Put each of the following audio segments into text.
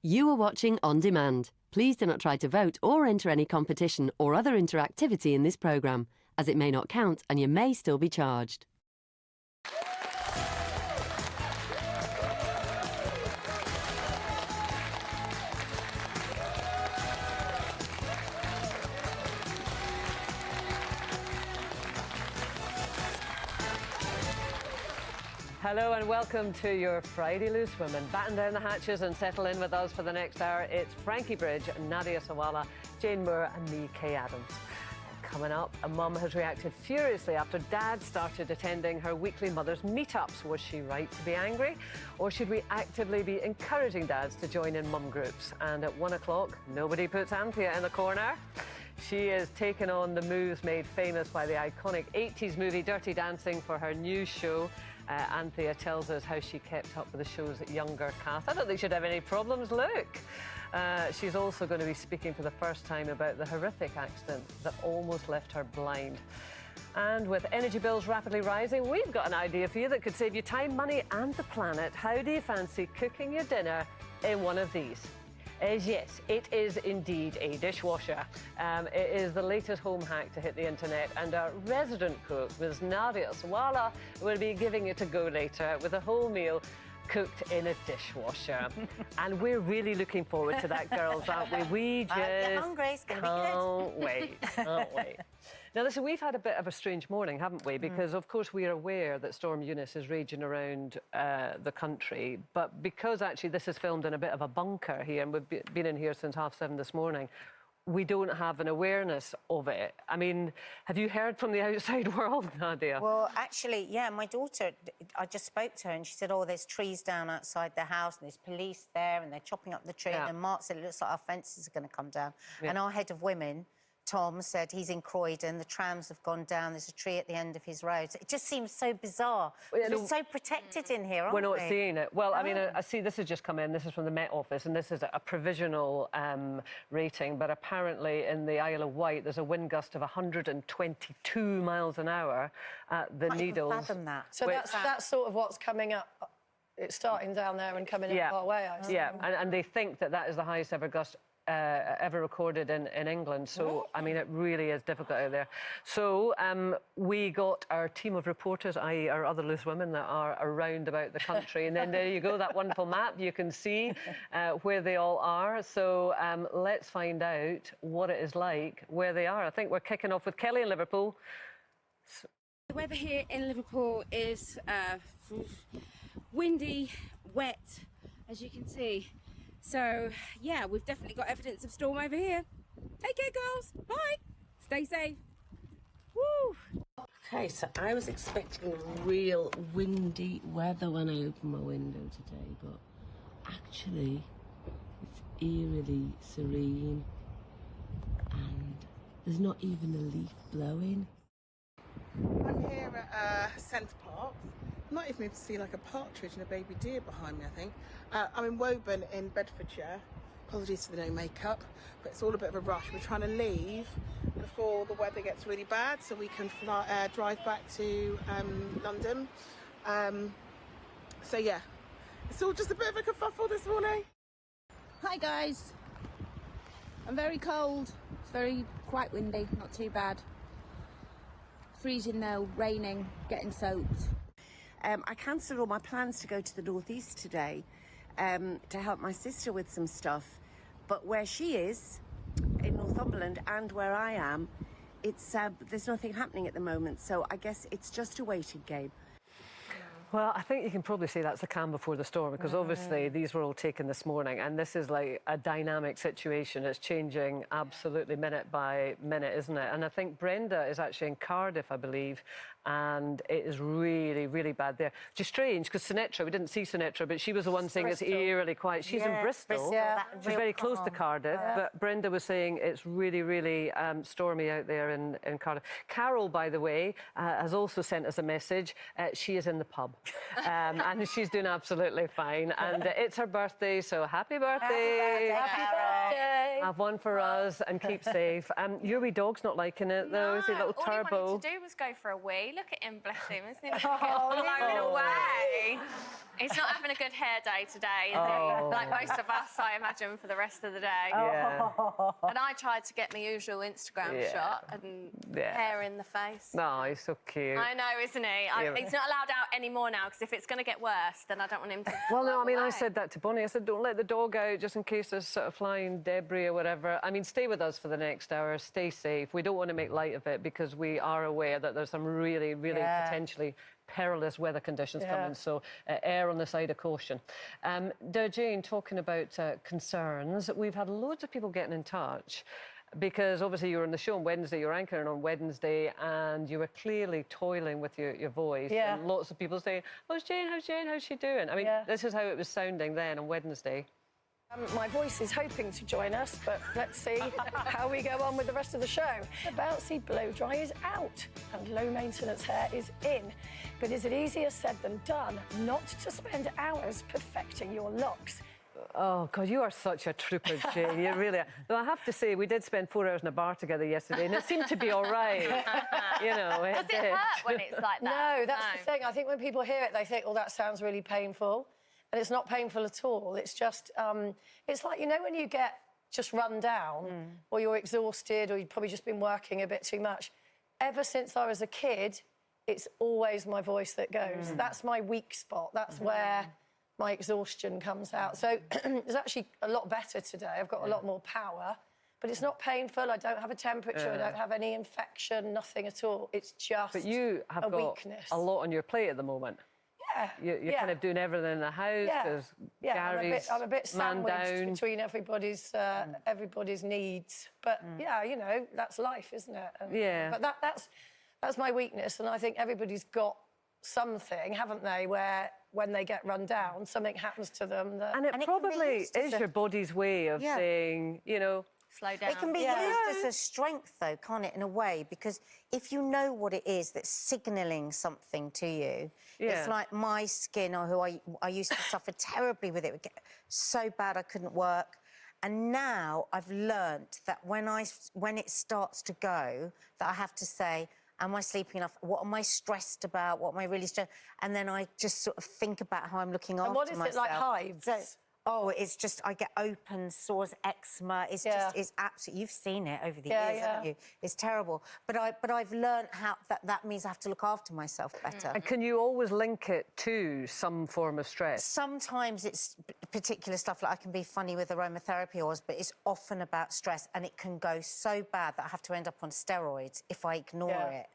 You are watching On Demand. Please do not try to vote or enter any competition or other interactivity in this programme, as it may not count and you may still be charged. Hello and welcome to your Friday Loose Women. Batten down the hatches and settle in with us for the next hour. It's Frankie Bridge, Nadia Sawala, Jane Moore and me, Kay Adams. Coming up, a mum has reacted furiously after Dad started attending her weekly mother's meetups. Was she right to be angry? Or should we actively be encouraging dads to join in mum groups? And at 1 o'clock, nobody puts Anthea in the corner. She is taking on the moves made famous by the iconic 80s movie Dirty Dancing for her new show. Anthea tells us how she kept up with the show's younger cast. I don't think she'd have any problems, look. She's also going to be speaking for the first time about the horrific accident that almost left her blind. And with energy bills rapidly rising, we've got an idea for you that could save you time, money and the planet. How do you fancy cooking your dinner in one of these? Yes, it is indeed a dishwasher. It is the latest home hack to hit the internet, and our resident cook, Ms. Nadia Sawala, will be giving it a go later with a whole meal cooked in a dishwasher. And we're really looking forward to that, girls, aren't we? We just hungry. It's gonna be good. Can't wait. Now, listen, we've had a bit of a strange morning, haven't we? Because, of course, we are aware that Storm Eunice is raging around the country. But because, actually, this is filmed in a bit of a bunker here, and we've been in here since 7:30 this morning, we don't have an awareness of it. I mean, have you heard from the outside world, Nadia? Well, actually, yeah, my daughter, I just spoke to her and she said, oh, there's trees down outside the house and there's police there and they're chopping up the tree. Yeah. And Mark said, it looks like our fences are going to come down. Yeah. And our head of women, Tom, said he's in Croydon, the trams have gone down, there's a tree at the end of his road. So it just seems so bizarre. We're so protected in here, aren't we? We're not seeing it. Well, I mean, I see this has just come in. This is from the Met Office, and this is a provisional rating. But apparently in the Isle of Wight, there's a wind gust of 122 miles an hour at the Needles. Can't even fathom that. So that's sort of what's coming up. It's starting down there and coming up our way, I assume. Yeah, and they think that that is the highest ever gust ever recorded in England. So, I mean, it really is difficult out there. So, we got our team of reporters, i.e. our other loose women that are around about the country. And then there you go, that wonderful map. You can see where they all are. So, let's find out what it is like where they are. I think we're kicking off with Kelly in Liverpool. The weather here in Liverpool is windy, wet, as you can see. So, yeah, we've definitely got evidence of storm over here. Take care, girls. Bye. Stay safe. Woo! Okay, so I was expecting real windy weather when I opened my window today, but actually it's eerily serene and there's not even a leaf blowing. I'm here at Centre Parks. I'm not even able to see like a partridge and a baby deer behind me, I think. I'm in Woburn in Bedfordshire. Apologies for the no makeup, but it's all a bit of a rush. We're trying to leave before the weather gets really bad so we can drive back to London. So yeah, it's all just a bit of a kerfuffle this morning. Hi guys, I'm very cold. It's quite windy, not too bad. Freezing though, raining, getting soaked. I cancelled all my plans to go to the northeast today to help my sister with some stuff. But where she is, in Northumberland, and where I am, it's there's nothing happening at the moment. So I guess it's just a waiting game. Well, I think you can probably say that's the calm before the storm, because obviously these were all taken this morning, and this is like a dynamic situation. It's changing absolutely minute by minute, isn't it? And I think Brenda is actually in Cardiff, I believe, and it is really, really bad there. Which is strange, because Sinatra, we didn't see Sinatra, but she was the one saying it's eerily quiet. She's in Bristol. She's very close to Cardiff, but Brenda was saying it's really, really stormy out there in Cardiff. Carol, by the way, has also sent us a message. She is in the pub. And she's doing absolutely fine. And it's her birthday, so happy birthday. Happy birthday. Have one for us and keep safe. Your wee dog's not liking it, though, is he? Little Turbo. All he wanted to do was go for a wee. look at him, bless him. Isn't he blown away? He's not having a good hair day today, is he? Like most of us, I imagine, for the rest of the day. Yeah. And I tried to get my usual Instagram shot and hair in the face. No, he's so cute. I know, isn't he? He's not allowed out anymore now, because if it's going to get worse, then I don't want him to. Well, no, blow I mean, I away. said that to Bonnie. I said, don't let the dog out just in case there's sort of flying debris or whatever. I mean, stay with us for the next hour. Stay safe. We don't want to make light of it because we are aware that there's some really, really potentially perilous weather conditions coming, so err on the side of caution. Jane, talking about concerns, we've had loads of people getting in touch because obviously you were on the show on Wednesday, you were anchoring on Wednesday, and you were clearly toiling with your voice. Yeah. And lots of people saying, how's Jane, how's she doing? I mean, this is how it was sounding then on Wednesday. My voice is hoping to join us, but let's see how we go on with the rest of the show. The bouncy blow dry is out and low maintenance hair is in. But is it easier said than done not to spend hours perfecting your locks? Oh, God, you are such a trooper, Jane. You really are. Though I have to say, we did spend 4 hours in a bar together yesterday, and it seemed to be all right. You know, Does it hurt when it's like that? No, that's the thing. I think when people hear it, they think, oh, that sounds really painful. And it's not painful at all. It's just, it's like, you know, when you get just run down or you're exhausted or you've probably just been working a bit too much. Ever since I was a kid, it's always my voice that goes. That's my weak spot. That's where my exhaustion comes out. So it's actually a lot better today. I've got a lot more power, but it's not painful. I don't have a temperature. I don't have any infection, nothing at all. It's just But you have a got weakness. a lot on your plate at the moment. You're kind of doing everything in the house. There's Gary's I'm a bit man sandwiched down. between everybody's needs. But yeah, you know, that's life, isn't it? And, but that's my weakness, and I think everybody's got something, haven't they, where when they get run down, something happens to them. And it probably is your body's way of saying, you know, slow down. It can be used as a strength, though, can't it, in a way? Because if you know what it is that's signalling something to you, it's like my skin, or who I used to suffer terribly with it. It would get so bad I couldn't work. And now I've learnt that when it starts to go, that I have to say, am I sleeping enough? What am I stressed about? What am I really stressed? And then I just sort of think about how I'm looking after myself. And what is it like hives? Oh, it's just, I get open sores, eczema. It's just, it's absolutely, you've seen it over the years, haven't you? It's terrible. But I've learned how that means I have to look after myself better. And can you always link it to some form of stress? Sometimes it's particular stuff, like I can be funny with aromatherapy oils, but it's often about stress, and it can go so bad that I have to end up on steroids if I ignore it.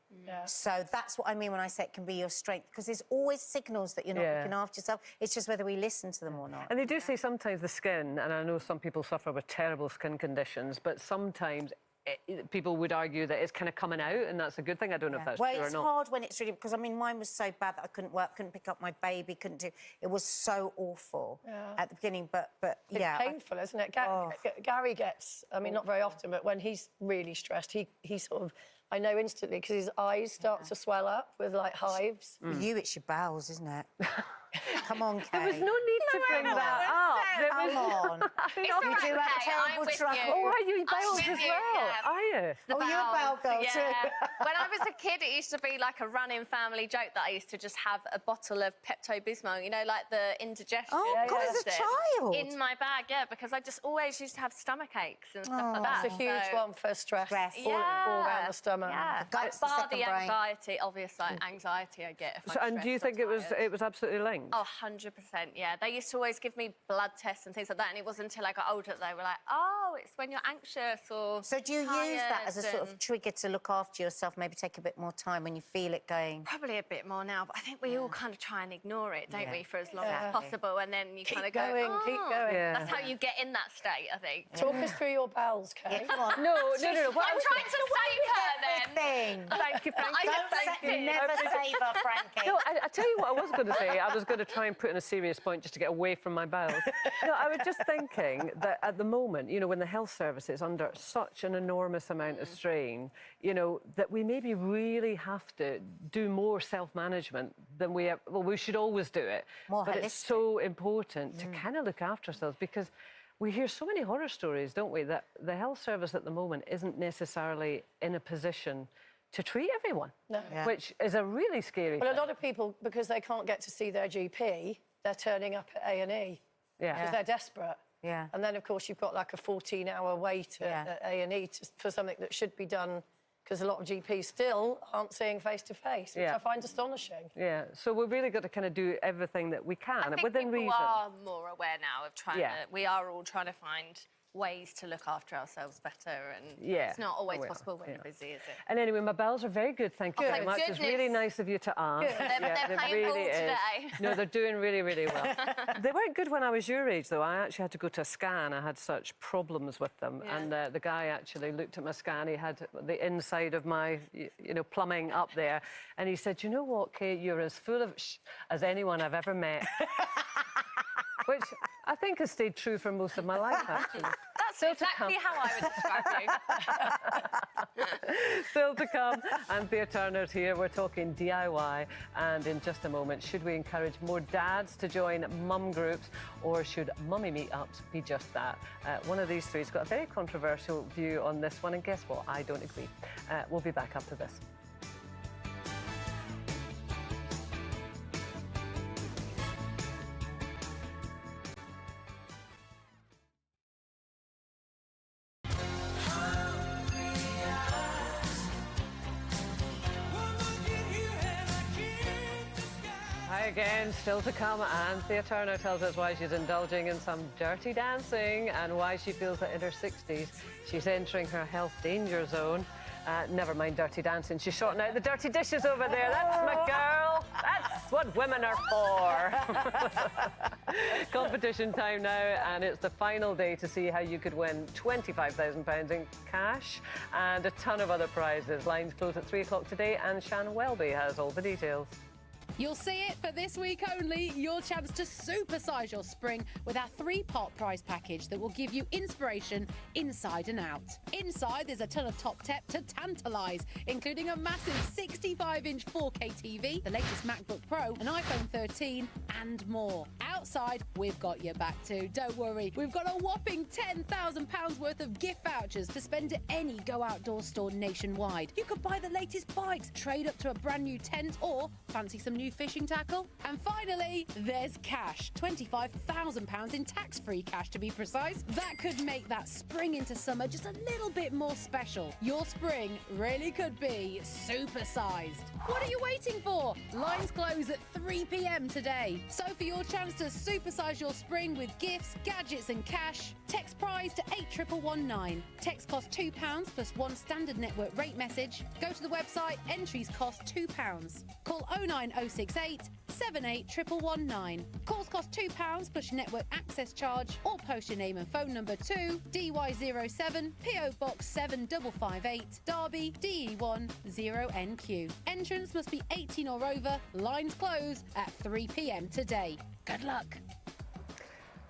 So that's what I mean when I say it can be your strength, because there's always signals that you're not looking after yourself. It's just whether we listen to them or not. And they do say sometimes the skin, and I know some people suffer with terrible skin conditions, but sometimes people would argue that it's kind of coming out, and that's a good thing. I don't know if that's true or not. Well, it's hard when it's really, because I mean, mine was so bad that I couldn't work, couldn't pick up my baby, couldn't do. It was so awful at the beginning, but it's painful, isn't it? Gary gets, I mean, not very often, but when he's really stressed, he sort of, I know instantly, because his eyes start to swell up with like hives. With you, it's your bowels, isn't it? Come on, Kate. There was no need to bring that up. Come on. It's You all do right, have Kate, terrible I'm with trouble. you. Oh, are you bowels with as you, well? yeah. Are you? Oh, you're a bowel girl too. When I was a kid, it used to be like a running family joke that I used to just have a bottle of Pepto-Bismol, you know, like the indigestion. Oh, God, as a child. In my bag, because I just always used to have stomach aches and stuff like that. That's a huge one for stress. All around the stomach. Yeah, Guts, the bar second the brain. anxiety, obvious anxiety I get. If So, I'm and do you stressed think or it was absolutely linked? Oh, 100%, yeah. They used to always give me blood tests and things like that, and it wasn't until I got older that they were like, oh, it's when you're anxious or So do you use that as a sort of trigger to look after yourself, maybe take a bit more time when you feel it going? Probably a bit more now, but I think we all kind of try and ignore it, don't we, for as long as possible, and then you kind of go, keep going. That's how you get in that state, I think. Talk us through your bowels, Kate. Come on. No. I'm trying to save her then. Thing. Thank you, Frankie. Never save her, Frankie. No, I tell you what I was going to say. I was going to try and put in a serious point just to get away from my bowels. No, I was just thinking that at the moment, you know, when the health service is under such an enormous amount of strain, you know, that we maybe really have to do more self-management than we should always do it. More but holistic. it's so important to kind of look after ourselves, because we hear so many horror stories, don't we, that the health service at the moment isn't necessarily in a position to treat everyone, Yeah. which is a really scary Well, thing. a lot of people, because they can't get to see their GP, they're turning up at A&E. Yeah. Because they're desperate. Yeah. And then, of course, you've got like a 14-hour wait at A&E for something that should be done, because a lot of GPs still aren't seeing face-to-face, which I find astonishing. Yeah, so we've really got to kind of do everything that we can I think within people reason. are more aware now of trying to... We are all trying to find ways to look after ourselves better, and it's not always possible when you're busy, is it? And anyway, my bells are very good, thank you very much. It's really nice of you to ask. They're playing ball today. No, they're doing really, really well. They weren't good when I was your age, though. I actually had to go to a scan. I had such problems with them. And the guy actually looked at my scan. He had the inside of my, plumbing up there. And he said, you know what, Kate, you're as full of as anyone I've ever met. Which I think has stayed true for most of my life, actually. That's exactly how I would describe you. Still to come, Anthea Turner's here. We're talking DIY, and in just a moment, should we encourage more dads to join mum groups, or should mummy meetups be just that? One of these three's got a very controversial view on this one, and guess what? I don't agree. We'll be back after this. Hi again, still to come. Anthea Turner tells us why she's indulging in some dirty dancing and why she feels that in her 60s she's entering her health danger zone. Never mind dirty dancing, she's sorting out the dirty dishes over there. That's my girl. That's what women are for. Competition time now, and it's the final day to see how you could win £25,000 in cash and a ton of other prizes. Lines close at 3 o'clock today, and Shan Welby has all the details. You'll see it for this week only. Your chance to supersize your spring with our 3-pot prize package that will give you inspiration inside and out. Inside, there's a ton of top tech to tantalise, including a massive 65-inch 4K TV, the latest MacBook Pro, an iPhone 13, and more. Outside, we've got your back too. Don't worry. We've got a whopping £10,000 worth of gift vouchers to spend at any Go Outdoor store nationwide. You could buy the latest bikes, trade up to a brand new tent, or fancy some new fishing tackle. And finally, there's cash. £25,000 in tax-free cash, to be precise. That could make that spring into summer just a little bit more special. Your spring really could be supersized. What are you waiting for? Lines close at 3 p.m. today. So for your chance to supersize your spring with gifts, gadgets and cash, text prize to 81119. Text costs £2 plus one standard network rate message. Go to the website, entries cost £2. Call 09068 781119. Calls cost £2 plus your network access charge, or post your name and phone number to DY07 PO Box 7558 Derby DE1 0NQ. Entrance must be 18 or over. Lines close at 3 p.m. today. Good luck.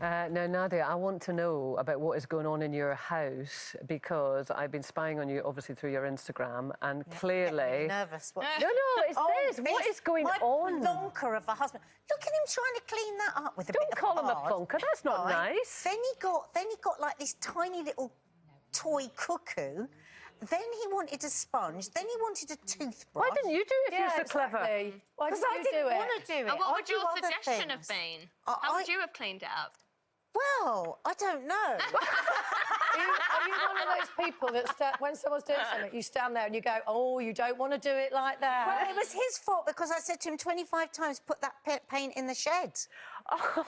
Now, Nadia, I want to know about what is going on in your house, because I've been spying on you, obviously, through your Instagram, and clearly... I'm nervous. What? No, it's this. What is going on? My plonker of a husband. Look at him trying to clean that up with a bit of Don't call him a card. plonker. That's not nice. Then he got like this tiny little toy cuckoo. Then he wanted a sponge. Then he wanted a toothbrush. Why didn't you do it if you're so clever? Why Because didn't I you didn't do it? want to do it. And what I'd would do your other suggestion have things. been? How would you have cleaned it up? Well, I don't know. Are you one of those people that when someone's doing something, you stand there and you go, oh, you don't want to do it like that? Well, it was his fault, because I said to him 25 times, put that paint in the shed.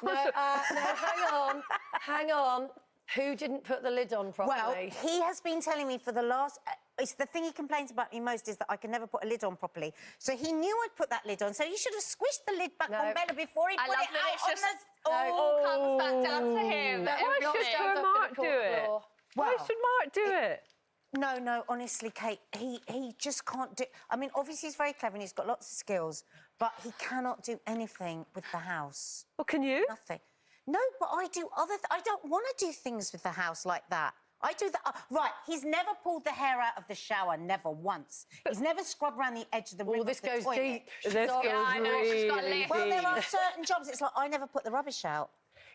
No, hang on. Who didn't put the lid on properly? Well, he has been telling me for the last... it's the thing he complains about me most, is that I can never put a lid on properly. So he knew I'd put that lid on, so you should have squished the lid back on Bella before he put it out on the... all comes back down to him. Why should Mark do it? Why should Mark do it? No, honestly, Kate, he just can't do... I mean, obviously he's very clever and he's got lots of skills, but he cannot do anything with the house. Well, can you? Nothing. No, but I do other... I don't want to do things with the house like that. I do that. Right, he's never pulled the hair out of the shower, never once. He's never scrubbed around the edge of the rim of the toilet. This goes deep. This goes really deep. Well, there are certain jobs, it's like, I never put the rubbish out.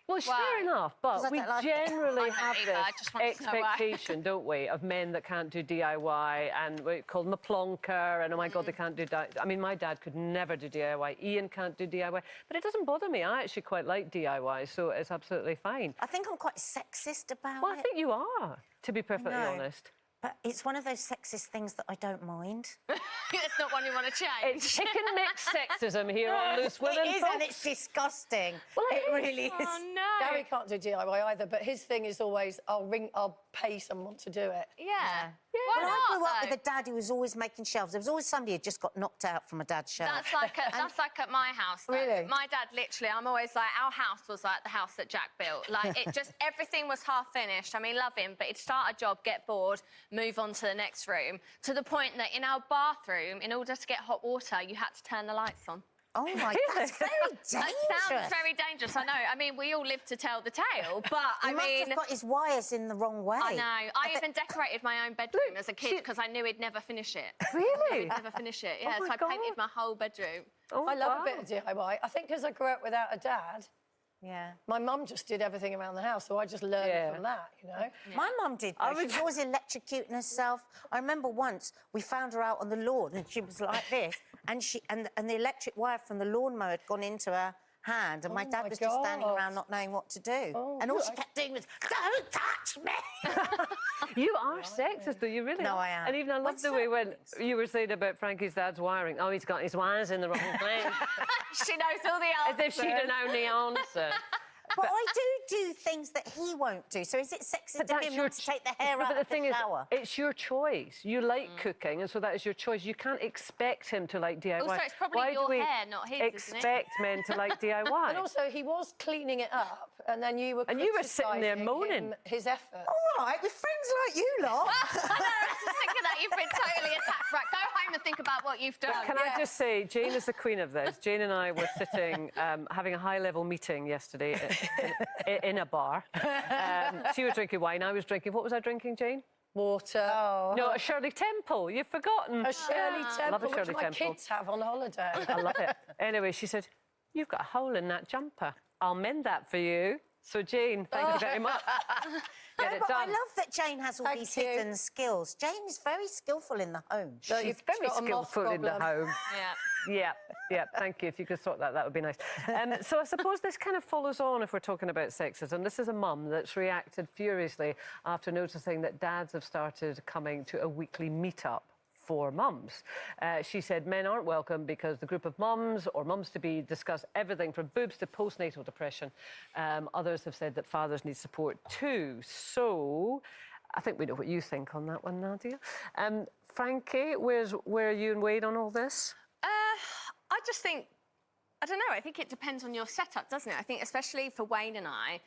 Well, fair enough, but we generally have either. I this just want to know why. expectation, don't we, of men that can't do DIY, and we call them a plonker, and oh my God, they can't do I mean, my dad could never do DIY. Ian can't do DIY, but it doesn't bother me. I actually quite like DIY, so it's absolutely fine. I think I'm quite sexist about it. Well, I think you are, to be perfectly honest. But it's one of those sexist things that I don't mind. It's not one you want to change. It's chicken mix sexism here on Loose Women. It is, and it's disgusting. Well, it really is. Oh, no. Gary can't do DIY either, but his thing is always, I'll pay someone to do it. Yeah. Well, Why I grew not, up though? with a dad who was always making shelves. There was always somebody who just got knocked out from a dad's shelf. That's like at my house. Though. Really? My dad, literally, I'm always like, our house was like the house that Jack built. Like, it just, everything was half finished. I mean, love him, but he'd start a job, get bored, move on to the next room, to the point that in our bathroom, in order to get hot water, you had to turn the lights on. Oh, my, that's very dangerous. That sounds very dangerous, I know. I mean, we all live to tell the tale, but He must have got his wires in the wrong way. I know. I even decorated my own bedroom as a kid because I knew he'd never finish it. Really? He'd never finish it, yeah. Oh, so my I God. painted my whole bedroom. Oh, I love wow. a bit of DIY. I think because I grew up without a dad, Yeah. my mum just did everything around the house, so I just learned from that, you know? My mum did, though. She was always electrocuting herself. I remember once we found her out on the lawn and she was like this, and the electric wire from the lawnmower had gone into her hand, and my dad was just standing around not knowing what to do. And all she kept doing was, "Don't touch me!" You are sexist, though. You really No, are. I am. And even I love the way when you were saying about Frankie's dad's wiring. Oh, he's got his wires in the wrong place. She knows all the As answers. if she'd have known the answer. But I do things that he won't do. So is it sexist of him not to take the hair out But the of thing the is, shower? it's your choice. You like cooking, and so that is your choice. You can't expect him to like DIY. Also, it's probably Why your do we hair, not his, isn't it? expect men to like DIY? And also, he was cleaning it up, and then you were sitting there criticising moaning. him, his efforts. All right, with friends like you lot. I know, I was just thinking that you've been totally attacked. Right, go home and think about what you've done. Can I just say, Jane is the queen of this. Jane and I were sitting, having a high-level meeting yesterday in a bar. She was drinking wine, I was drinking... What was I drinking, Jane? Water. No, a Shirley Temple. You've forgotten. A Shirley Temple, love a which Shirley my Temple. kids have on holiday. I love it. Anyway, she said, "You've got a hole in that jumper. I'll mend that for you." So, Jane, thank you very much. Get it But I done. love that Jane has all these hidden skills. Jane is very skillful in the home. She's very skillful in the home. Yeah. Yeah, thank you. If you could sort that, that would be nice. So I suppose this kind of follows on if we're talking about sexism. This is a mum that's reacted furiously after noticing that dads have started coming to a weekly meet-up for mums. She said men aren't welcome because the group of mums or mums-to-be discuss everything from boobs to postnatal depression. Others have said that fathers need support too. So I think we know what you think on that one, Nadia. Frankie, where are you and Wade on all this? I just think, I don't know, I think it depends on your setup, doesn't it? I think especially for Wayne and I,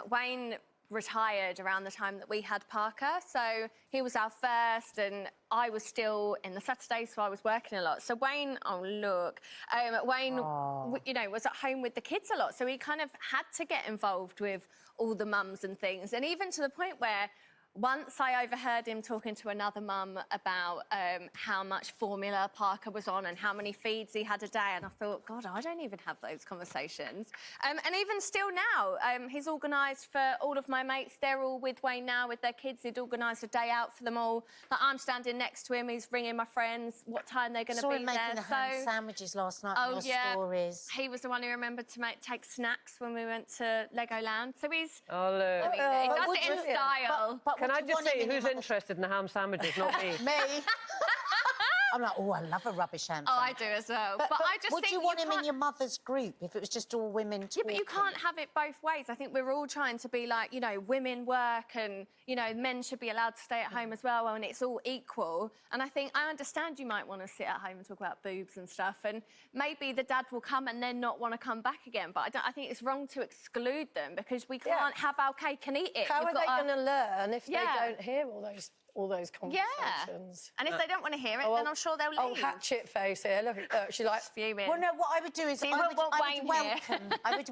Wayne retired around the time that we had Parker, so he was our first and I was still in the Saturdays, so I was working a lot. So Wayne, Wayne, you know, was at home with the kids a lot, so he kind of had to get involved with all the mums and things, and even to the point where once I overheard him talking to another mum about how much formula Parker was on and how many feeds he had a day, and I thought, God, I don't even have those conversations. And even still now, he's organised for all of my mates. They're all with Wayne now with their kids. He'd organised a day out for them all. Like, I'm standing next to him. He's ringing my friends what time they're going to be him making the ham sandwiches last night in your stories. He was the one who remembered to take snacks when we went to Legoland. So he's... Oh, look. I mean, he does it in style. Can I just say who's interested in the ham sandwiches, not me? Me. I'm like, oh, I love a rubbish ham Oh, I sandwich. do as well. But I just would think you want him in your mother's group if it was just all women talking? Yeah, but you can't have it both ways. I think we're all trying to be like, you know, women work and, you know, men should be allowed to stay at home as well, and it's all equal. And I think I understand you might want to sit at home and talk about boobs and stuff, and maybe the dad will come and then not want to come back again. But I think it's wrong to exclude them because we can't have our cake and eat it. How are they going to learn if they don't hear all those conversations? Yeah. And if they don't want to hear it, then I'm sure they'll leave. Oh, hatchet face here. Look, she's like fuming. Well, no, what I would do is See, I Wayne would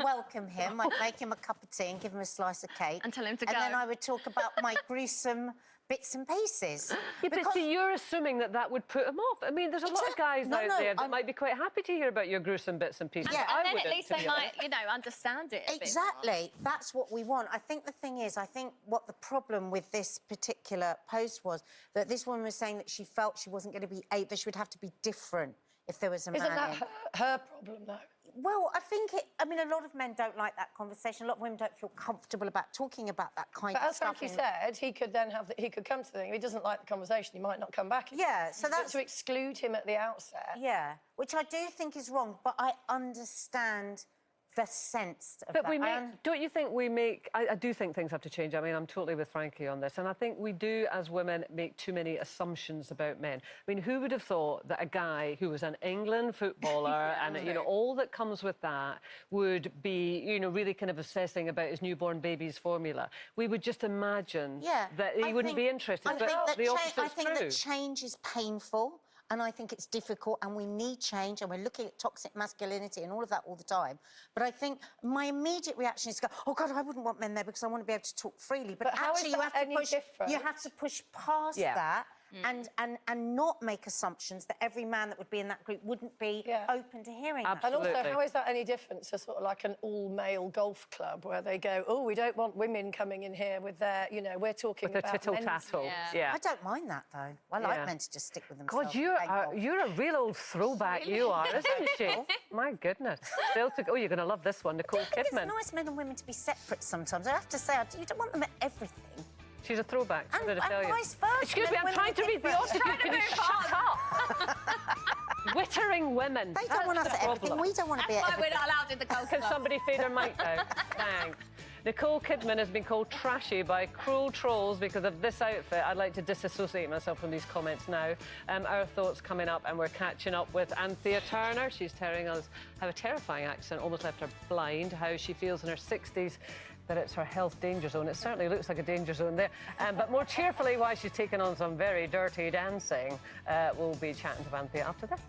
welcome him. I'd make him a cup of tea and give him a slice of cake. And tell him to And go. then I would talk about my gruesome bits and pieces. Yeah, but see, you're assuming that that would put him off. I mean, there's a lot of guys out there that might be quite happy to hear about your gruesome bits and pieces. Yeah, and then at least they might, you know, understand it a bit more. Exactly. That's what we want. I think the thing is, I think what the problem with this particular post was that this woman was saying that she felt she wasn't going to be able, that she would have to be different if there was a man Isn't that in. her problem, though? Well, I think I mean, a lot of men don't like that conversation. A lot of women don't feel comfortable about talking about that kind But of as stuff. Frankie said, he could then he could come to the thing. If he doesn't like the conversation, he might not come back. Yeah, so that's... But to exclude him at the outset. Yeah, which I do think is wrong, but I understand the sense of but that. we make, don't you think we make... I do think things have to change. I mean, I'm totally with Frankie on this. And I think we do, as women, make too many assumptions about men. I mean, who would have thought that a guy who was an England footballer and, you know, all that comes with that would be, you know, really kind of obsessing about his newborn baby's formula? We would just imagine that he wouldn't be interested. But the opposite's I think true. that change is painful. And I think it's difficult, and we need change, and we're looking at toxic masculinity and all of that all the time. But I think my immediate reaction is to go, oh, God, I wouldn't want men there because I want to be able to talk freely. But how is actually, that any different? you have to push past that and not make assumptions that every man that would be in that group wouldn't be open to hearing that. And also, how is that any different to sort of like an all-male golf club where they go, oh, we don't want women coming in here with their, you know, we're talking with about the men's... tittle-tattle. I don't mind that, though. I like men to just stick with themselves. God, you're a real old throwback, you are, isn't she? My goodness. Still to go. Oh, you're going to love this one, Nicole Kidman. It's nice men and women to be separate sometimes. I have to say, you don't want them at everything. She's a throwback, I'm going to tell you. Vice versa. Excuse me, I'm trying to read the autocue. Can you shut up? Wittering women. They don't want us at everything. We don't want to be at That's why everything. we're not allowed in the golf Can club. somebody fade her mic now? Thanks. Nicole Kidman has been called trashy by cruel trolls because of this outfit. I'd like to disassociate myself from these comments now. Our thoughts coming up, and we're catching up with Anthea Turner. She's telling us how a terrifying accident almost left her blind, how she feels in her 60s that it's her health danger zone. It certainly looks like a danger zone there. But more cheerfully, why she's taken on some very dirty dancing, we'll be chatting to Anthea after this.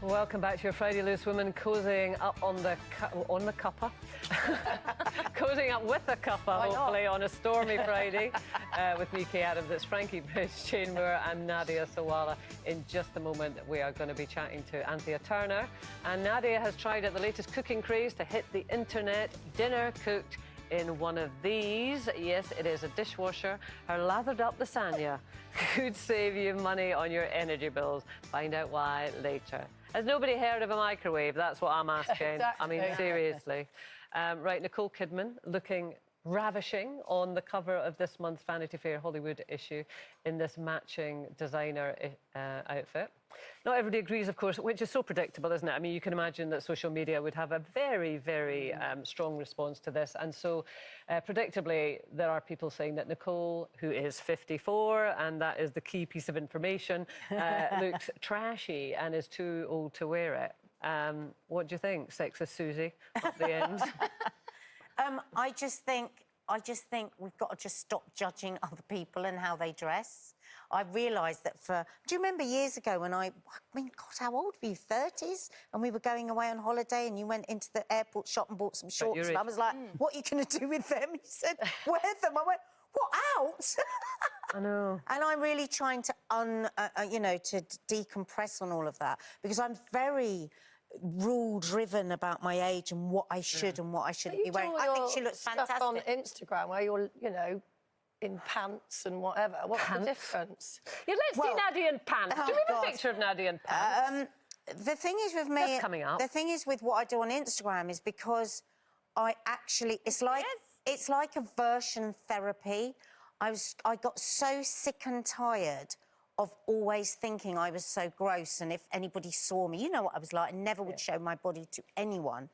Welcome back to your Friday Loose Women, cozying up on the cuppa. Cozying up with a cuppa, hopefully, on a stormy Friday with me, Kay Adams. It's Frankie Bridge, Jane Moore and Nadia Sawalha. In just a moment, we are going to be chatting to Anthea Turner. And Nadia has tried out the latest cooking craze to hit the internet. Dinner cooked in one of these. Yes, it is a dishwasher. Her lathered up lasagna could save you money on your energy bills. Find out why later. Has nobody heard of a microwave? That's what I'm asking. Exactly. I mean, seriously. Right, Nicole Kidman looking ravishing on the cover of this month's Vanity Fair Hollywood issue in this matching designer outfit. Not everybody agrees, of course, which is so predictable, isn't it? I mean, you can imagine that social media would have a very, very strong response to this. And so, predictably, there are people saying that Nicole, who is 54, and that is the key piece of information, looks trashy and is too old to wear it. What do you think, Sexist Susie, at the end? I just think we've got to just stop judging other people and how they dress. I realised that do you remember years ago when I mean, God, how old were you, 30s? And we were going away on holiday and you went into the airport shop and bought some shorts and I was like, what are you going to do with them? He said, wear them. I went, what, out? I know. And I'm really trying to, to decompress on all of that because I'm very rule-driven about my age and what I should and what I shouldn't be wearing. I think she looks fantastic. Stuff on Instagram where you're, you know, in pants and whatever. What's the difference? Yeah, let's see Nadia in pants. Do we have a picture of Nadia in pants? The thing is with me... That's coming up. The thing is with what I do on Instagram is because I actually... It's like a version therapy. I got so sick and tired of always thinking I was so gross, and if anybody saw me, you know what I was like, I never would show my body to anyone.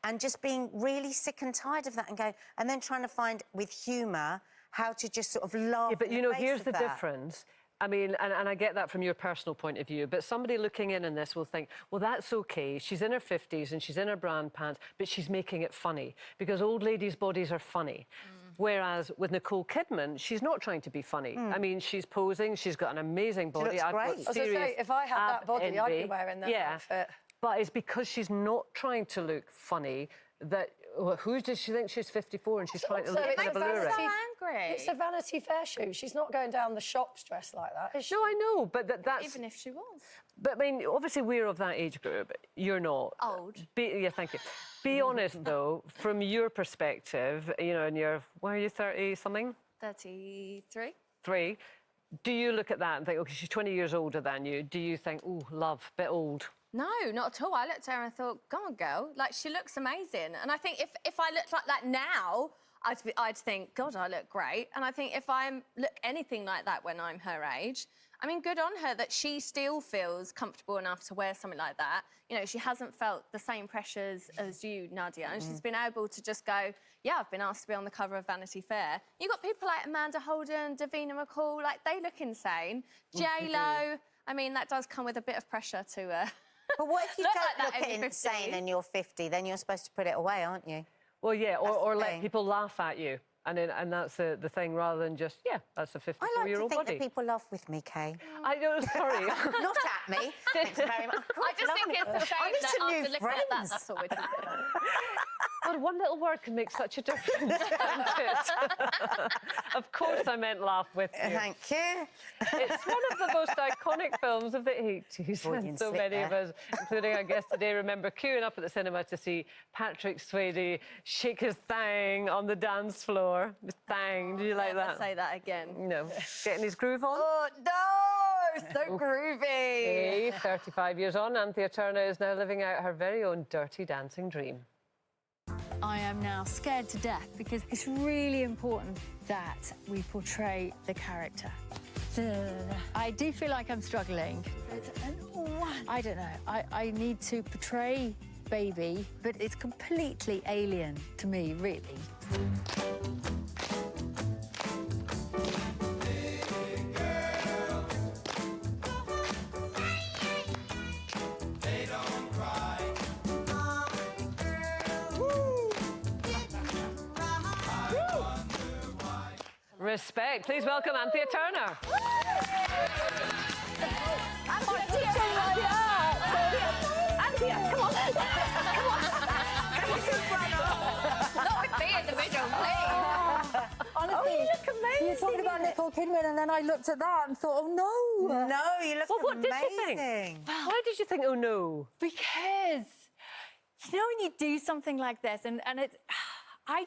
And just being really sick and tired of that and then trying to find, with humour, how to just sort of laugh. Yeah, but you know, here's the difference. I mean, and I get that from your personal point of view, but somebody looking in on this will think, well, that's OK. She's in her 50s and she's in her brand pants, but she's making it funny because old ladies' bodies are funny. Whereas with Nicole Kidman, she's not trying to be funny. I mean, she's posing, she's got an amazing body. looks great. Got I was gonna serious say, if I had that ab body, I'd be envy. wearing that outfit. But it's because she's not trying to look funny that... Well, who does she think she's 54 and she's trying to look it's kind of so allure? angry. It's a Vanity Fair shoe. She's not going down the shops dressed like that, is she? No, I know, but that's... Even if she was. But, I mean, obviously we're of that age group. You're not. Old. Yeah, thank you. Be honest, though, from your perspective, you know, and you're... Where are you, 30-something? 33. 3. Do you look at that and think, OK, she's 20 years older than you? Do you think, oh, love, bit old? No, not at all. I looked at her and thought, go on, girl. Like, she looks amazing. And I think if I looked like that now, I'd think, God, I look great. And I think if I look anything like that when I'm her age, I mean, good on her that she still feels comfortable enough to wear something like that. You know, she hasn't felt the same pressures as you, Nadia, and she's been able to just go, yeah, I've been asked to be on the cover of Vanity Fair. You've got people like Amanda Holden, Davina McCall, like, they look insane. J-Lo, I mean, that does come with a bit of pressure to... But what if you Look don't like that look over insane 50? and you're 50? Then you're supposed to put it away, aren't you? Well, yeah, or the let thing. people laugh at you. And that's the thing, rather than just, yeah, that's a I like to 54-year-old think body. that people laugh with me, Kay. I know, sorry. Not at me. Thanks very much. I just think it's a shame I need that some after new looking at that, friends. that's all we're doing. God, one little word can make such a difference. Of course I meant laugh with you. Thank you. It's one of the most iconic films of the 80s. Freudian And so slip many of there. us, including our guest today, remember queuing up at the cinema to see Patrick Swayze shake his thang on the dance floor. His thang, do you like Never that? say that again. No. Getting his groove on? Oh, no! So groovy. Hey, 35 years on, Anthea Turner is now living out her very own Dirty Dancing dream. I am now scared to death because it's really important that we portray the character. I do feel like I'm struggling. I don't know. I need to portray Baby, but it's completely alien to me, really. Respect. Please welcome Anthea Turner. Anthea, come on. Not with me in the middle, please. Honestly, you look amazing. You're talking about Nicole Kidman, and then I looked at that and thought, oh no. No, you look Well, what amazing. did you think? Why did you think, oh no? Because, you know, when you do something like this, and it's, I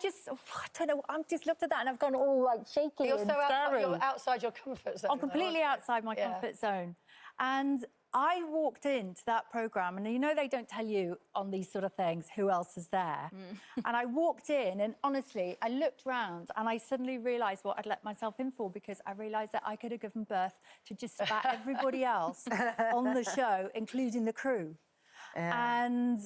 don't know, I just looked at that and I've gone all like shaky You're and so scary. you're outside your comfort zone. I'm completely outside my comfort zone. And I walked into that programme, and you know they don't tell you on these sort of things who else is there. And I walked in, and honestly, I looked round and I suddenly realised what I'd let myself in for, because I realised that I could have given birth to just about everybody else on the show, including the crew. And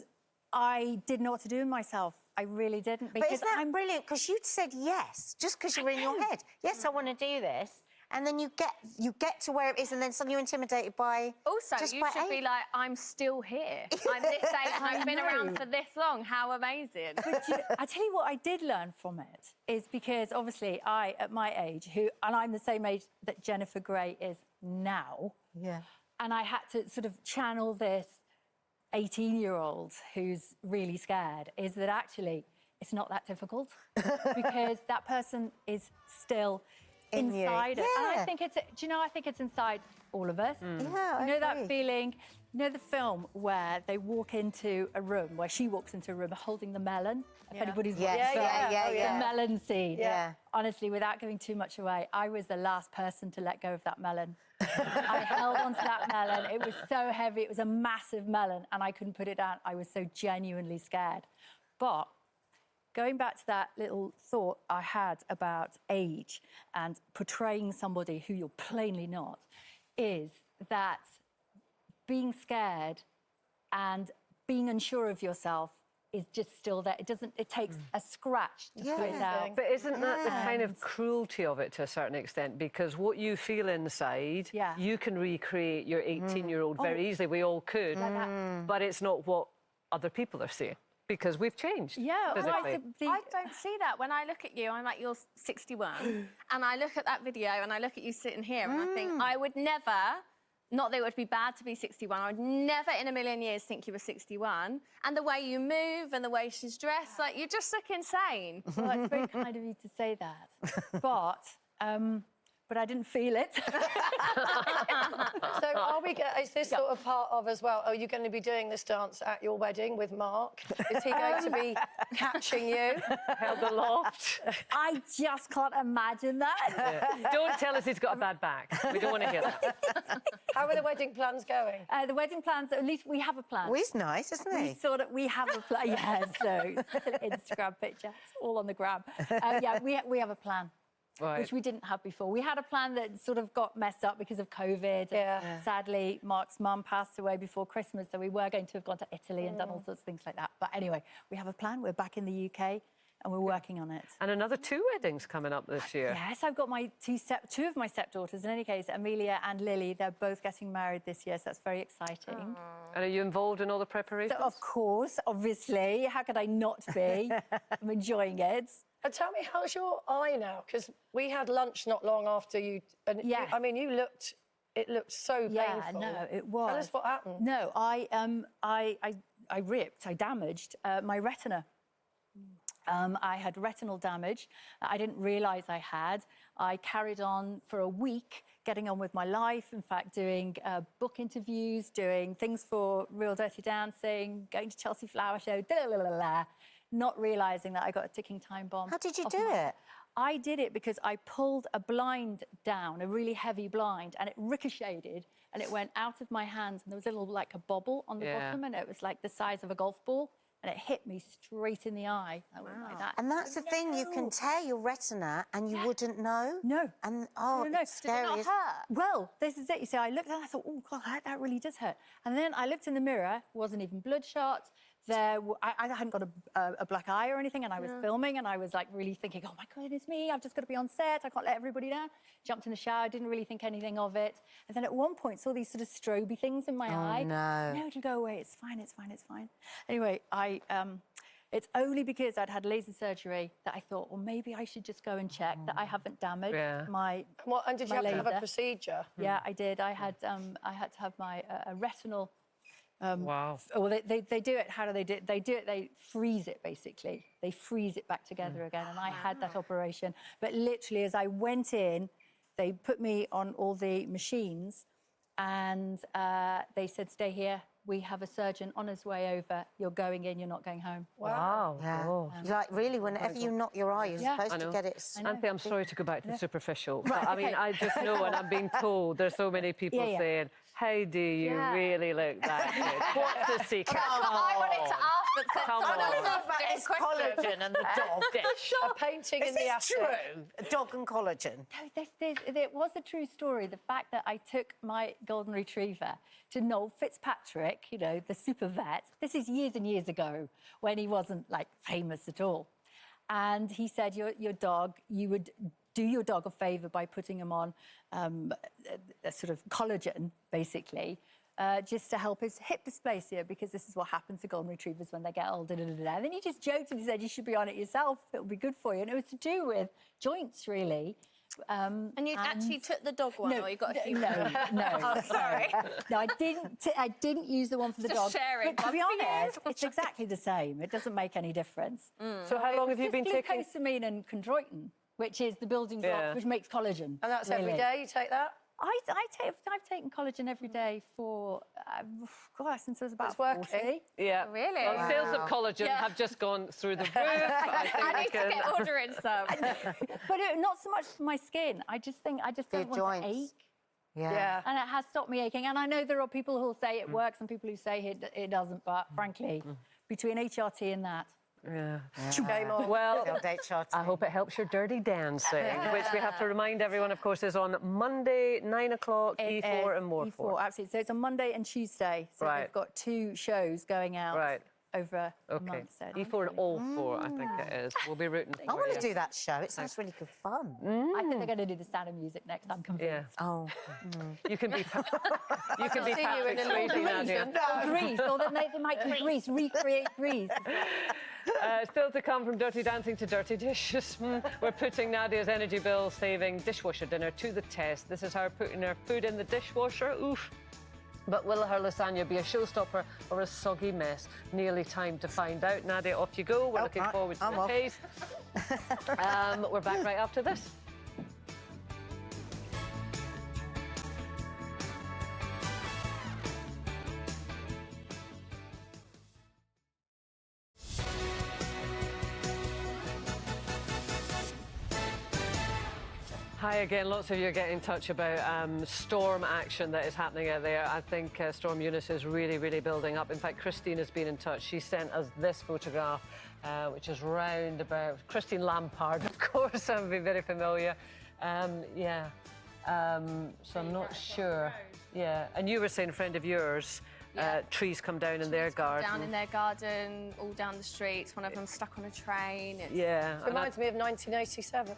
I didn't know what to do with myself. I really didn't. But isn't that brilliant? Because you'd said yes, just because you were in your head. Yes, I want to do this. And then you get to where it is, and then suddenly you're intimidated by... Also, just you by should be like, I'm still here. I'm this age and I've been around for this long. How amazing. But I tell you what I did learn from it is because, obviously, I, at my age, and I'm the same age that Jennifer Grey is now, and I had to sort of channel this 18-year-old who's really scared, is that actually it's not that difficult because that person is still inside it. And I think it's, do you know, I think it's inside all of us. Yeah, you know that feeling, you know the film where they walk into a room, where she walks into a room holding the melon? If anybody's watched the melon scene. Yeah. Honestly, without giving too much away, I was the last person to let go of that melon. I held onto that melon. It was so heavy. It was a massive melon, and I couldn't put it down. I was so genuinely scared. But going back to that little thought I had about age and portraying somebody who you're plainly not, is that being scared and being unsure of yourself is just still there. It takes a scratch to put it out. But isn't that the kind of cruelty of it to a certain extent? Because what you feel inside, you can recreate your 18-year-old very easily. We all could. But it's not what other people are seeing. because we've changed. Yeah, physically. I don't see that. When I look at you, I'm like, you're 61. And I look at that video and I look at you sitting here and I think, I would never, not that it would be bad to be 61, I would never in a million years think you were 61. And the way you move and the way she's dressed, like, you just look insane. Well, it's very kind of you to say that. But I didn't feel it. So is this sort of part of as well, are you going to be doing this dance at your wedding with Mark? Is he going to be catching you? Held aloft. I just can't imagine that. Yeah. Don't tell us he's got a bad back. We don't want to hear that. How are the wedding plans going? The wedding plans, at least we have a plan. Well, he's nice, isn't he? We sort of, we have a plan. Yeah, so Instagram picture, it's all on the gram. Yeah, we have a plan. Right. Which we didn't have before. We had a plan that sort of got messed up because of COVID. Yeah. Sadly, Mark's mum passed away before Christmas, so we were going to have gone to Italy and done all sorts of things like that. But anyway, we have a plan. We're back in the UK and we're working on it. And another 2 weddings coming up this year. Yes, I've got my two of my stepdaughters. In any case, Amelia and Lily, they're both getting married this year, so that's very exciting. Aww. And are you involved in all the preparations? So, of course, obviously. How could I not be? I'm enjoying it. And tell me, how's your eye now? Because we had lunch not long after you... And yes. I mean, it looked so painful. Yeah, no, it was. Tell us what happened. No, I damaged my retina. I had retinal damage. I didn't realise I had. I carried on for a week, getting on with my life. In fact, doing book interviews, doing things for Real Dirty Dancing, going to Chelsea Flower Show, not realising that I got a ticking time bomb. How did you do it? I did it because I pulled a blind down, a really heavy blind, and it ricocheted and it went out of my hands and there was a little, like a bobble on the bottom, and it was like the size of a golf ball, and it hit me straight in the eye. I went like that. And that's the thing, you can tear your retina and you wouldn't know? No. And, No. it's scary. Did it not hurt? Well, this is it. You see, I looked and I thought, oh, God, that really does hurt. And then I looked in the mirror, wasn't even bloodshot. I hadn't got a black eye or anything, and I was filming, and I was like really thinking, oh my goodness me, I've just got to be on set, I can't let everybody down. Jumped in the shower, didn't really think anything of it. And then at one point saw these sort of stroby things in my eye. No, it'll go away, it's fine, it's fine, it's fine. Anyway, it's only because I'd had laser surgery that I thought, well, maybe I should just go and check that I haven't damaged my And did you have to have a procedure? Yeah, I did. I had to have my retinal... wow. Well, they do it. How do they do it? They do it, they freeze it, basically. They freeze it back together again, and I had that operation. But literally, as I went in, they put me on all the machines, and they said, stay here. We have a surgeon on his way over. You're going in, you're not going home. Wow. Yeah. Like, really, whenever you knock your eye, you're supposed to get it... Anthea, I'm sorry to go back to the superficial. But, I mean, I just know, and I'm being told, there's so many people saying, how do you really look that good? What's the secret? That's what I wanted to ask, but Come on. I don't know about his collagen and the dog. A painting in the attic. True? A dog and collagen. No, it was a true story. The fact that I took my golden retriever to Noel Fitzpatrick, you know, the super vet. This is years and years ago when he wasn't, like, famous at all. And he said, your dog, you would do your dog a favour by putting him on a sort of collagen, basically, just to help his hip dysplasia, because this is what happens to golden retrievers when they get older. And then he just joked and he said, you should be on it yourself. It'll be good for you. And it was to do with joints, really. And you actually took the dog one, or you got a few? No. Oh, sorry. No, I didn't use the one for the dog. Sharing. But to be honest, it's exactly the same. It doesn't make any difference. So how long have you been taking... Glucosamine and chondroitin, which is the building block, which makes collagen. And that's every day you take that? I've taken collagen every day for, since I was about 40. Yeah. Really? Well, sales of collagen have just gone through the roof. I need to get ordering some. But not so much for my skin. I just don't want to ache. Yeah. And it has stopped me aching. And I know there are people who'll say it works and people who say it doesn't. But frankly, between HRT and that, Game on. Well, I hope it helps your dirty dancing, which we have to remind everyone, of course, is on Monday, 9 o'clock, E4 and Morphle. E4, absolutely. So it's on Monday and Tuesday. So we've got 2 shows going out. Right. over a Okay. month. So You for all 4, I think it is. We'll be rooting for you. I want to do that show. It sounds really good fun. I think they're going to do the Sound of Music next. I'm convinced. Yeah. Oh. You can be. You can be see you in Patrick a Swayze, Nadia. Grease, or they might do Grease, recreate Grease. Still to come, from Dirty Dancing to Dirty Dishes. We're putting Nadia's energy bill saving dishwasher dinner to the test. This is her putting her food in the dishwasher. Oof. But will her lasagna be a showstopper or a soggy mess? Nearly time to find out. Nadia, off you go. We're looking forward to the taste. We're back right after this. Hi again. Lots of you are getting in touch about storm action that is happening out there. I think Storm Eunice is really, really building up. In fact, Christine has been in touch. She sent us this photograph, which is round about Christine Lampard, of course. I would be very familiar. Yeah. So I'm not sure. Yeah. And you were saying, a friend of yours, trees come down in their garden. Down in their garden, all down the streets. One of them stuck on a train. Yeah. It reminds me of 1987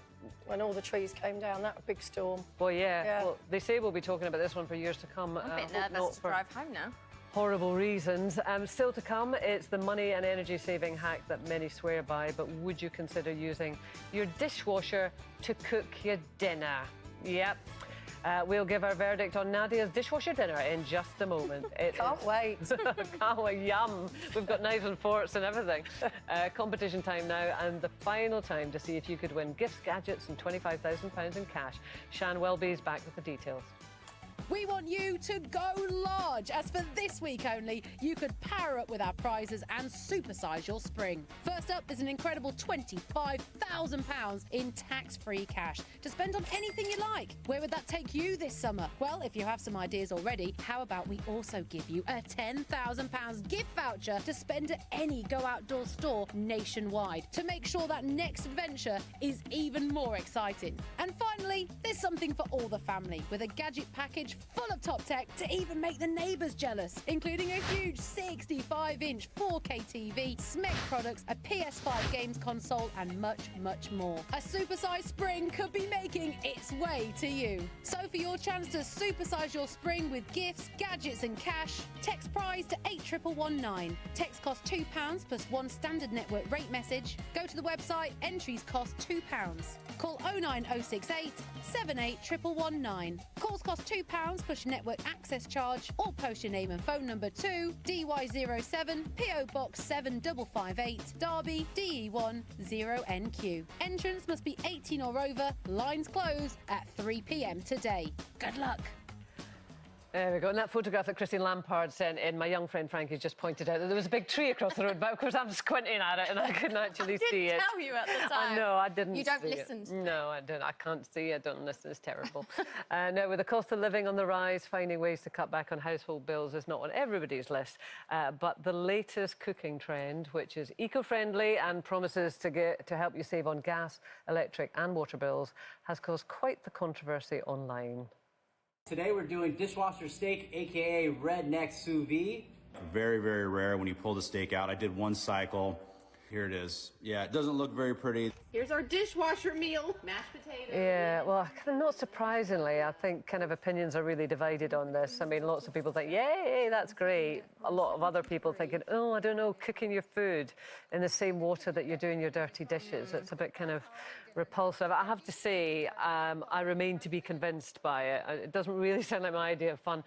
when all the trees came down. That big storm. Well, yeah. Well, they say we'll be talking about this one for years to come. I'm a bit nervous to drive home now. Horrible reasons. Still to come, it's the money and energy saving hack that many swear by, but would you consider using your dishwasher to cook your dinner? Yep. We'll give our verdict on Nadia's dishwasher dinner in just a moment. Can't wait. Can't wait. Yum. We've got knives and forks and everything. Competition time now, and the final time to see if you could win gifts, gadgets and £25,000 in cash. Shan Welby's back with the details. We want you to go large, as for this week only, you could power up with our prizes and supersize your spring. First up is an incredible £25,000 in tax-free cash to spend on anything you like. Where would that take you this summer? Well, if you have some ideas already, how about we also give you a £10,000 gift voucher to spend at any Go Outdoors store nationwide to make sure that next adventure is even more exciting. And finally, there's something for all the family with a gadget package full of top tech to even make the neighbours jealous, including a huge 65-inch 4K TV, SMEC products, a PS5 games console and much, much more. A supersized spring could be making its way to you. So for your chance to supersize your spring with gifts, gadgets and cash, text prize to 81119. Text costs £2 plus one standard network rate message. Go to the website, entries cost £2. Call 09068 781119. Calls cost £2 plus your network access charge, or post your name and phone number to DY07 PO Box 7558 Derby DE1 0NQ. Entrance must be 18 or over. Lines close at 3 p.m. today. Good luck. There we go. And that photograph that Christine Lampard sent in, my young friend Frankie just pointed out that there was a big tree across the road, but of course I'm squinting at it and I couldn't actually see it. I didn't tell you at the time. I know, I didn't. You don't see listen it. to me. No, I don't. I can't see. I don't listen. It's terrible. Now, with the cost of living on the rise, finding ways to cut back on household bills is not on everybody's list. But the latest cooking trend, which is eco-friendly and promises to help you save on gas, electric and water bills, has caused quite the controversy online. Today we're doing dishwasher steak, aka redneck sous vide. Very, very rare when you pull the steak out. I did one cycle. Here it is. Yeah, it doesn't look very pretty. Here's our dishwasher meal, mashed potatoes. Yeah, well, kind of not surprisingly, I think kind of opinions are really divided on this. I mean, lots of people think, yay, that's great. A lot of other people thinking, oh, I don't know, cooking your food in the same water that you're doing your dirty dishes. It's a bit kind of repulsive. I have to say, I remain to be convinced by it. It doesn't really sound like my idea of fun.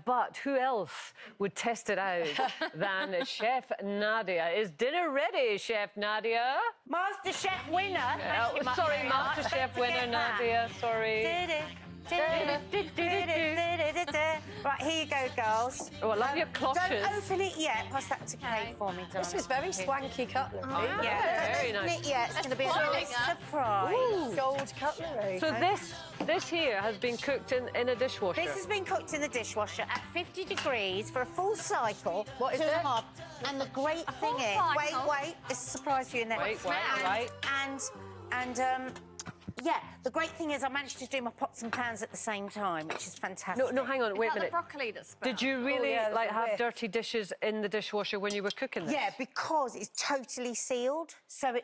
But who else would test it out than Chef Nadia? Is dinner ready, Chef Nadia? Master Chef winner. Sorry, Master Chef winner, Nadia. Sorry. Right, here you go, girls. Oh, I love your cloches. Don't open it yet. Pass that to Kate for me, darling. This is very swanky cutlery. Yeah, very don't nice. open it yet. It's going to be a surprise. Ooh. Gold cutlery. So this here has been cooked in a dishwasher. This has been cooked in the dishwasher at 50 degrees for a full cycle. What is it? And the great thing is, wait, it's a surprise for you in there. Wait. And yeah, the great thing is I managed to do my pots and pans at the same time, which is fantastic. No, hang on, wait a minute. The broccoli that's Did you really have dirty dishes in the dishwasher when you were cooking this? Yeah, because it's totally sealed, so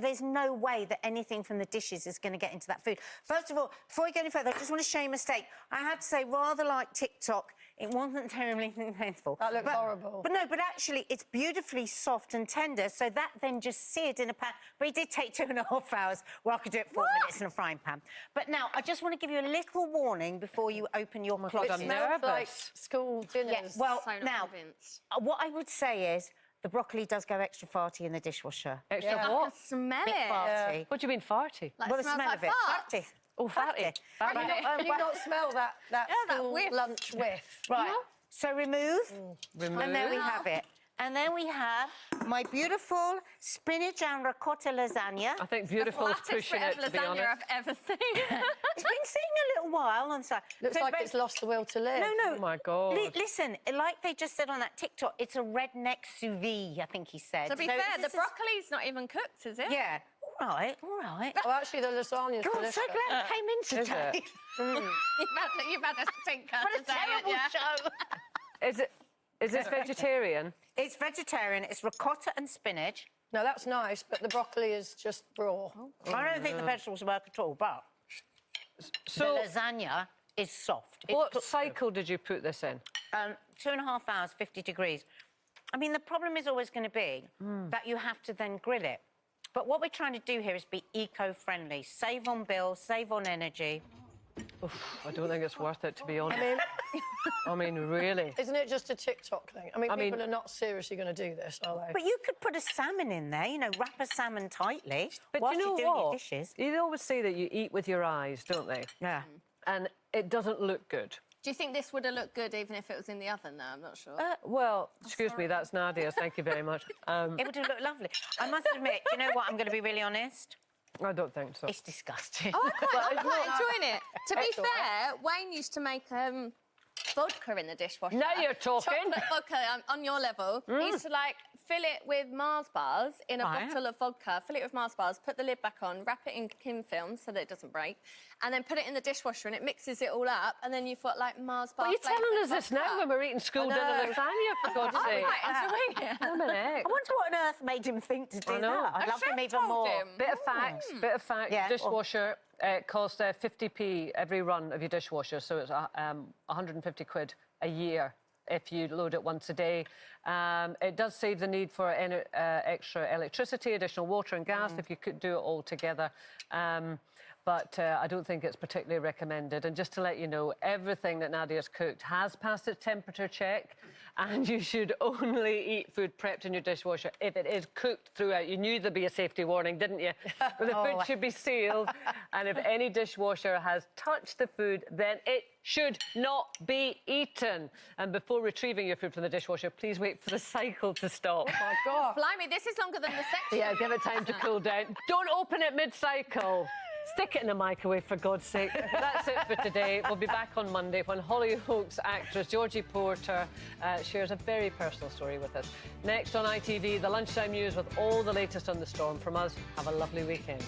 there's no way that anything from the dishes is going to get into that food. First of all, before we go any further, I just want to show you a mistake. I have to say, rather like TikTok, it wasn't terribly painful. That looked horrible. But actually, it's beautifully soft and tender, so that then just seared in a pan. But it did take 2.5 hours, where I could do it 4 minutes in a frying pan. But now, I just want to give you a little warning before you open your closet. It smells like school dinners. Yeah, well, now, what I would say is the broccoli does go extra farty in the dishwasher. Extra I what? can smell Bit it. farty. What do you mean farty? Like, Well, it the smell smell like of it. farts. Farty. Oh, fatty. Can you not smell that school whiff. lunch whiff? Right. So remove. Remove. And there we have it. And then we have my beautiful spinach and ricotta lasagna. I think beautiful is pushing it, to be honest. I've ever seen. It's been sitting a little while on the side. Looks like it's lost the will to live. No. Oh, my God. Listen, like they just said on that TikTok, it's a redneck sous vide, I think he said. To be fair, the broccoli's not even cooked, is it? Yeah. All right. Well, actually, the lasagna's God, I'm delicious. so glad I came in today. You've had a stinker What a today, terrible show. Is this vegetarian? It's vegetarian. It's ricotta and spinach. No, that's nice, but the broccoli is just raw. I don't think the vegetables work at all, but So, the lasagna is soft. It what cooks cycle did you put this in? 2.5 hours, 50 degrees. I mean, the problem is always going to be that you have to then grill it. But what we're trying to do here is be eco-friendly. Save on bills, save on energy. Oof, I don't think it's worth it, to be honest. I mean, really. Isn't it just a TikTok thing? I mean, people are not seriously going to do this, are they? But you could put a salmon in there, you know, wrap a salmon tightly But whilst you know you're doing what? your dishes. You always say that you eat with your eyes, don't they? Yeah. And it doesn't look good. Do you think this would have looked good even if it was in the oven, though? I'm not sure. Well, excuse me, that's Nadia. Thank you very much. It would have looked lovely. I must admit, you know what? I'm going to be really honest. I don't think so. It's disgusting. I'm quite enjoying it. To be fair, Wayne used to make vodka in the dishwasher. Now you're talking. Chocolate vodka on your level. He used to fill it with Mars bars in a bottle of vodka, fill it with Mars bars, put the lid back on, wrap it in Kim film so that it doesn't break, and then put it in the dishwasher and it mixes it all up, and then you've got Mars bar. Well, you're telling us this now when we're eating school dinner lasagna, for God's sake. I'm enjoying it. I wonder what on earth made him think to do I know. that. I love him even more. Bit of fact, Yeah. dishwasher costs 50p every run of your dishwasher, so it's 150 quid a year if you load it once a day. It does save the need for extra electricity, additional water and gas if you could do it all together. But I don't think it's particularly recommended. And just to let you know, everything that Nadia's cooked has passed its temperature check, and you should only eat food prepped in your dishwasher if it is cooked throughout. You knew there'd be a safety warning, didn't you? But the food should be sealed, and if any dishwasher has touched the food, then it should not be eaten. And before retrieving your food from the dishwasher, please wait for the cycle to stop. Oh, my God. Blimey, this is longer than the section. Yeah, give it time to cool down. Don't open it mid-cycle. Stick it in the microwave, for God's sake. That's it for today. We'll be back on Monday when Hollyoaks actress Georgie Porter shares a very personal story with us. Next on ITV, the lunchtime news with all the latest on the storm. From us, have a lovely weekend.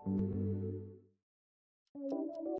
Thank you.